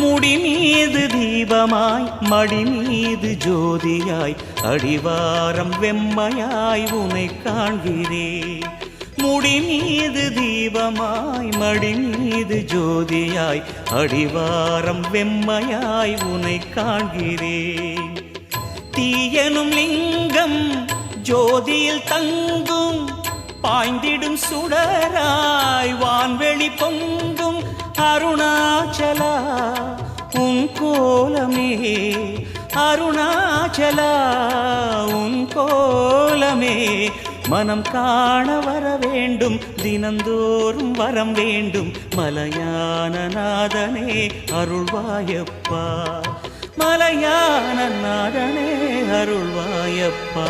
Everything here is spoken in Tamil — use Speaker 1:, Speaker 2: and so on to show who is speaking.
Speaker 1: முடி மீது தீபமாய் மடி மீது ஜோதியாய் அடிவாரம் வெம்மையாய் உனை காண்கிறேன். முடி மீது தீபமாய் மடி மீது ஜோதியாய் அடிவாரம் வெம்மையாய் உனை காண்கிறேன். தீயனும் லிங்கம் ஜோதியில் தங்கும் பாய்ந்திடும் சுடராய் வான்வெளி பொங்கும் அருணாச்சலா உன் கோலமே, அருணாச்சலா உன் கோலமே. மனம் காண வர வேண்டும், தினந்தோறும் வரம் வேண்டும். மலையான நாதனே அருள்வாயப்பா, மலையான நாதனே அருள்வாயப்பா.